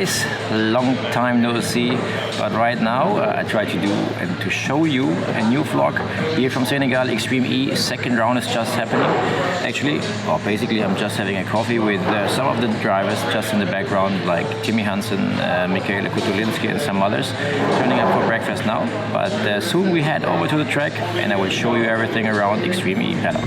guys, long time no see, but right now I try to do and to show you a new vlog here from Senegal. Extreme E second round is just happening actually, or basically I'm just having a coffee with some of the drivers just in the background, like Timmy Hansen, Michaela Kutulinski and some others turning up for breakfast now, but soon we head over to the track and I will show you everything around Extreme E paddock.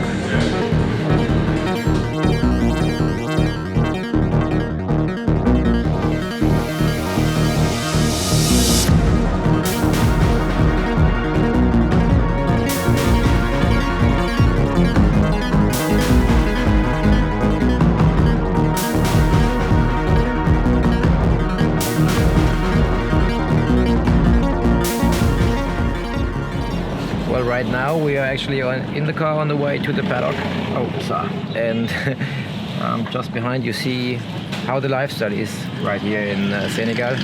Right now we are actually in the car on the way to the paddock. And just behind you see how the lifestyle is right here in Senegal.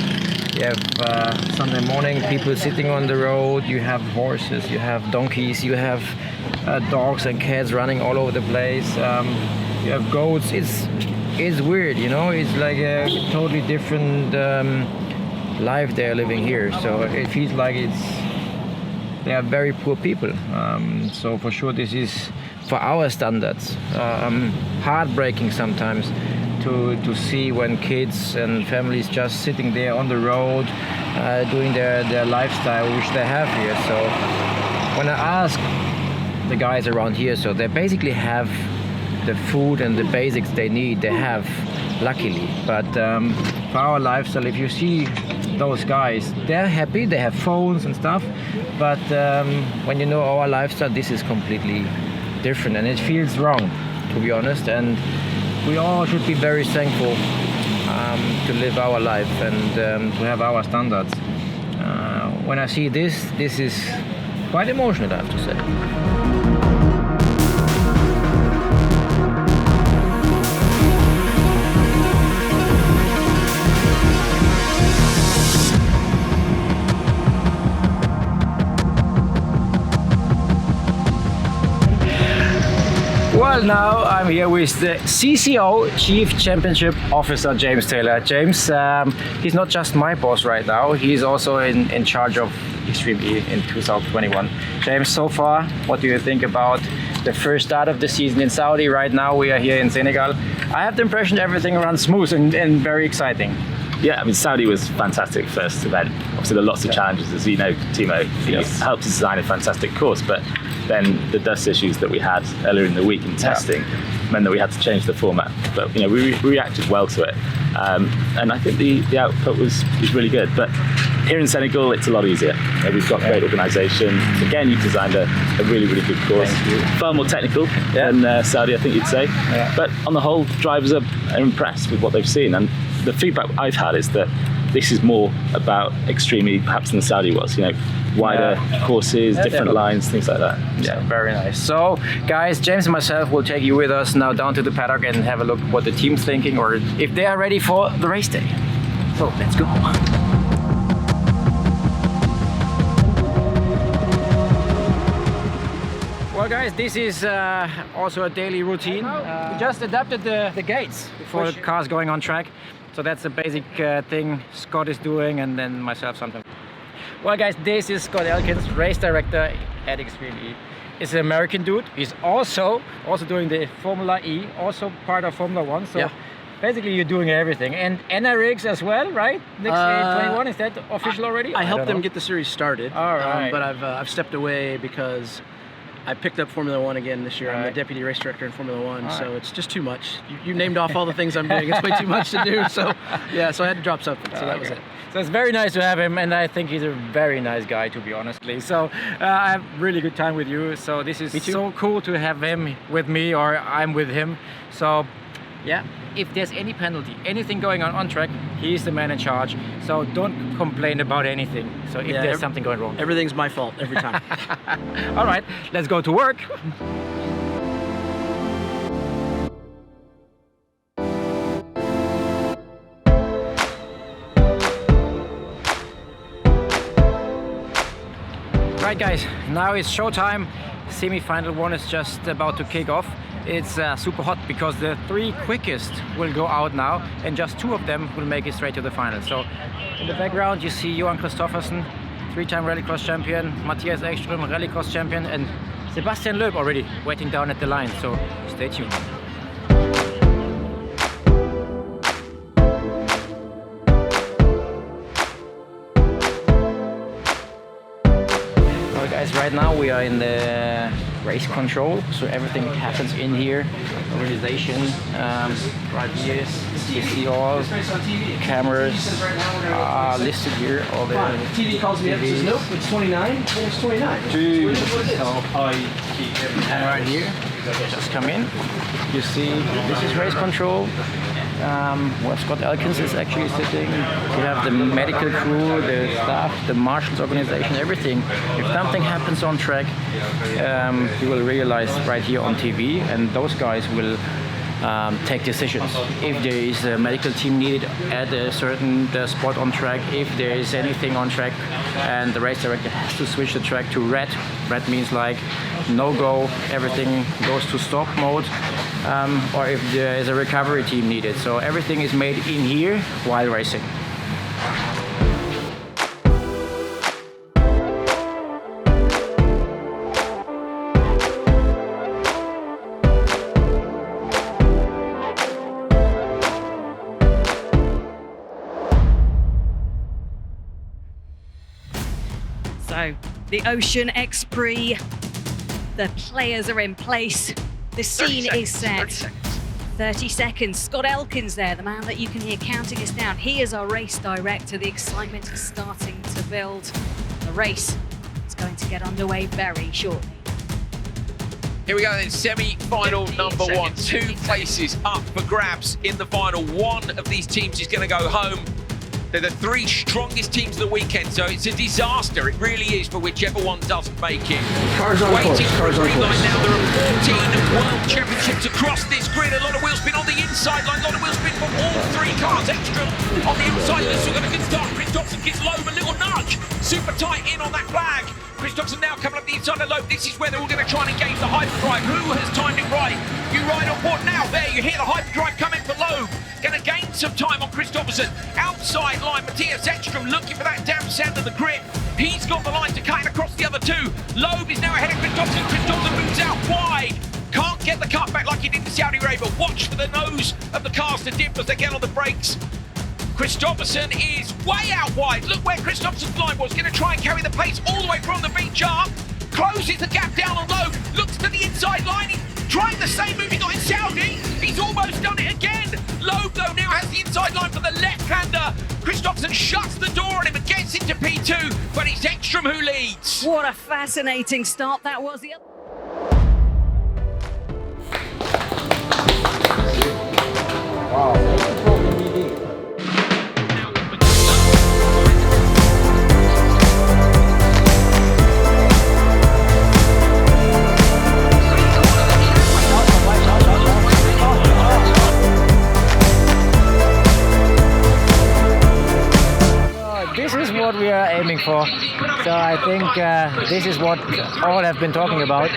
You have Sunday morning people sitting on the road, you have horses, you have donkeys, you have dogs and cats running all over the place. You have goats. It's weird, you know, it's like a totally different life they're living here. So it feels like they are very poor people, so for sure this is, for our standards, heartbreaking sometimes to see when kids and families just sitting there on the road doing their lifestyle which they have here. So when I ask the guys around here, so they basically have the food and the basics they need, they have, luckily. But for our lifestyle, if you see those guys, they're happy, they have phones and stuff, but when you know our lifestyle, this is completely different and it feels wrong, to be honest, and we all should be very thankful to live our life and to have our standards. When I see this is quite emotional, I have to say. Well, now I'm here with the CCO, Chief Championship Officer, James Taylor. James, he's not just my boss right now, he's also in charge of Extreme E in 2021. James, so far, what do you think about the first start of the season in Saudi? Right now we are here in Senegal. I have the impression everything runs smooth and very exciting. Yeah, I mean, Saudi was fantastic first event. Obviously, there are lots of challenges, as you know, Timo. Yes. He helped us design a fantastic course, but then the dust issues that we had earlier in the week in testing meant that we had to change the format. But you know, we reacted well to it, and I think the output was really good. But here in Senegal, it's a lot easier. You know, we've got great organisation. Again, you've designed a really good course. Far more technical than Saudi, I think you'd say. Yeah. But on the whole, drivers are impressed with what they've seen, and the feedback I've had is that this is more about Extreme E perhaps than Saudi was, you know, wider courses, different lines, things like that. Yeah, very nice. So guys, James and myself will take you with us now down to the paddock and have a look what the team's thinking, or if they are ready for the race day. So let's go. Well guys, this is also a daily routine. We just adapted the gates for the cars going on track. So that's the basic thing Scott is doing, and then myself sometimes. Well guys, this is Scott Elkins, race director at Extreme E. He's an American dude. He's also doing the Formula E, also part of Formula 1. So basically you're doing everything. And NRX as well, right? Next 21, is that official already? I helped them get the series started. All right. But I've stepped away because I picked up Formula 1 again this year. I'm the deputy race director in Formula 1, so it's just too much. You named off all the things I'm doing. It's way too much to do. So yeah, so I had to drop something. So that was it. So it's very nice to have him, and I think he's a very nice guy, to be honestly. So I have really good time with you. So this is so cool to have him with me, or I'm with him. So yeah, if there's any penalty, anything going on track, he's the man in charge. So don't complain about anything. So if there's something going wrong, everything's my fault every time. All right, let's go to work. Right guys, now it's showtime. Semi-final one is just about to kick off. it's super hot because the 3 quickest will go out now, and just 2 of them will make it straight to the final. So in the background you see Johan Kristoffersen, 3-time rallycross champion, Matthias Ekström, rallycross champion, and Sebastian Loeb already waiting down at the line. So stay tuned. Guys, right now we are in the race control, so everything happens in here. Organization, right here, you see all cameras listed here. All the TV calls me up and says, nope, it's 29. It's 29. And right here, just come in. You see, this is race control. Where Scott Elkins is actually sitting. We have the medical crew, the staff, the marshals organization, everything. If something happens on track, you will realize right here on TV, and those guys will take decisions. If there is a medical team needed at a certain spot on track, if there is anything on track and the race director has to switch the track to red. Red means like no go, everything goes to stop mode, or if there is a recovery team needed. So everything is made in here while racing. So, the Ocean X Prix, the players are in place, the scene is set. 30 seconds. Scott Elkins there, the man that you can hear counting us down. He is our race director. The excitement is starting to build. The race is going to get underway very shortly. Here we go then, semi-final number 1. 2 places up for grabs in the final. One of these teams is going to go home. They're the 3 strongest teams of the weekend, so it's a disaster. It really is for whichever one doesn't make it. Cars on course. Cars on course. Now there are 14 World Championships across this grid. A lot of wheel spin on the inside line, a lot of wheel spin for all 3 cars. Extra on the outside. This will get a good start. Chris Dobson gives Loeb a little nudge. Super tight in on that flag. Chris Dobson now coming up the inside of Loeb. This is where they're all going to try and engage the hyperdrive. Who has timed it right? You ride on board now. There, you hear the hyperdrive coming for Loeb. Going to gain some time on Chris Dobson. Outside line, Matthias Ekström looking for that damn sound of the grip. He's got the line to cut across the other 2. Loeb is now ahead of Chris Dobson. Chris Dobson moves out wide. Can't get the cut back like he did in Saudi Arabia. Watch for the nose of the cars to dip as they get on the brakes. Chris Dobson is way out wide. Look where Chris Dobson's line was. Going to try and carry the pace all the way from the beach up. Closes the gap down on Loeb. Looks to the inside line. He's trying the same move he got in Saudi. He's almost done it again. Loeb, though, now has the inside line for the left-hander. Chris Dobson shuts the door on him and gets into P2, but it's Ekström who leads. What a fascinating start that was. The This is what we are aiming for. So I think this is what all have been talking about.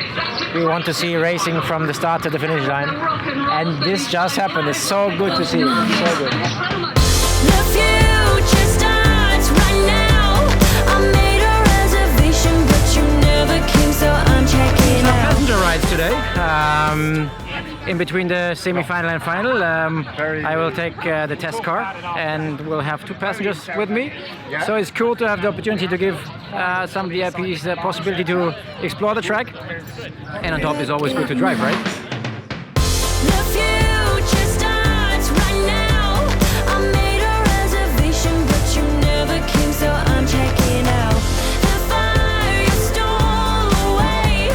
We want to see racing from the start to the finish line. And this just happened. It's so good to see. So good. The future starts right now. I made a reservation, but you never came, so I'm checking out. Passenger rides today. In between the semi-final and final, I will take the test car and we'll have 2 passengers with me. So it's cool to have the opportunity to give some VIPs the possibility to explore the track. And on top, it's always good to drive, right? The future starts right now. I made a reservation, but you never came, so I'm checking out. The fire you stole away.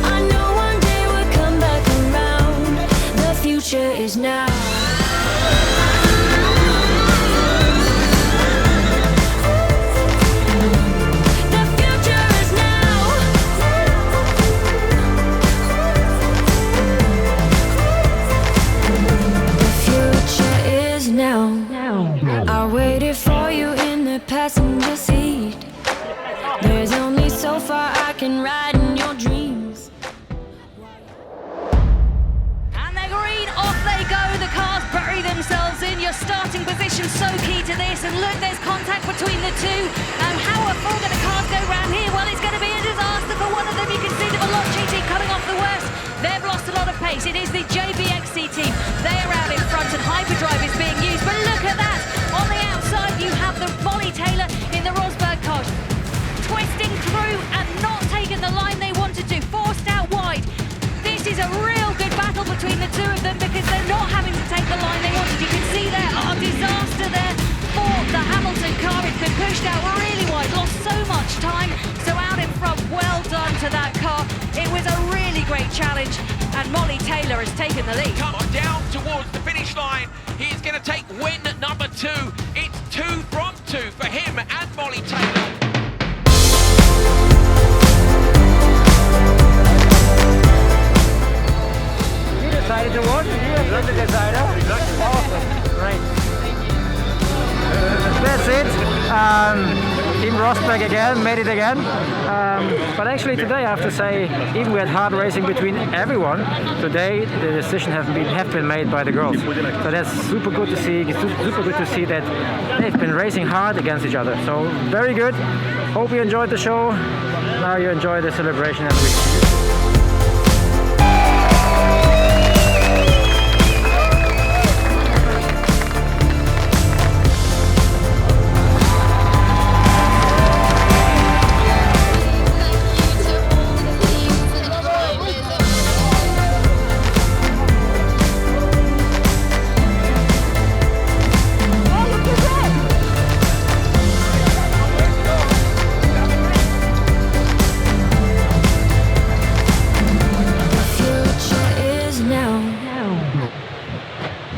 I know one day we'll come back around. The future is now. The future is now. The future is now. I waited for you in the passenger seat. There's only so far I can ride in your dreams. your starting position so key to this. And look, there's contact between the two. How are four going to cars go round here? Well, it's going to be a disaster for one of them. You can see the Veloci team coming off the worst. They've lost a lot of pace. It is the GmbH team. They are out in front and hyperdrive is being used. But look at that. On the outside, you have the Molly Taylor in the Rosberg car. Twisting through and not taking the line they wanted to. Forced out wide. This is a real good battle between the two of them because they're not having to take the line they wanted. You can see there, disaster there for the Hamilton car. It's been pushed out really wide, lost so much time. So out in front, well done to that car. It was a really great challenge and Molly Taylor has taken the lead. Come on, down towards the finish line. He's going to take win number 2. It's 2 from 2 for him and Molly Taylor. Decided to watch? You're the decider. Exactly. Awesome. Great. That's it. Team Rosberg again, made it again. But actually today I have to say, even we had hard racing between everyone, today the decision have been made by the girls. So that's super good to see. It's super good to see that they've been racing hard against each other. So very good. Hope you enjoyed the show. Now you enjoy the celebration and we see you.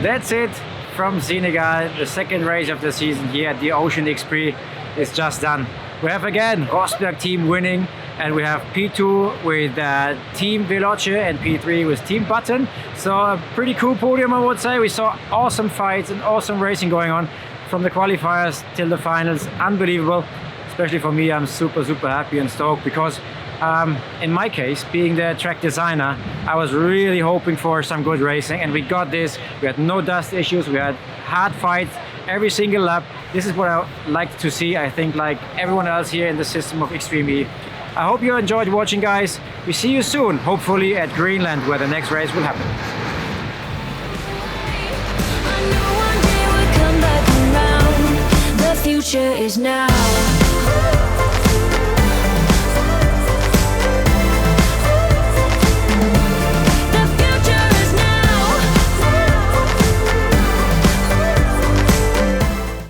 That's it from Senegal. The second race of the season here at the Ocean X-Prix is just done. We have again Rosberg team winning, and we have P2 with Team Veloce and P3 with Team Button. So a pretty cool podium, I would say. We saw awesome fights and awesome racing going on from the qualifiers till the finals. Unbelievable. Especially for me, I'm super happy and stoked because in my case, being the track designer, I was really hoping for some good racing, and we got this. We had no dust issues, we had hard fights every single lap. This is what I like to see, I think, like everyone else here in the system of Extreme E. I hope you enjoyed watching, guys. We see you soon, hopefully at Greenland, where the next race will happen. I know one day we'll come back around. The future is now.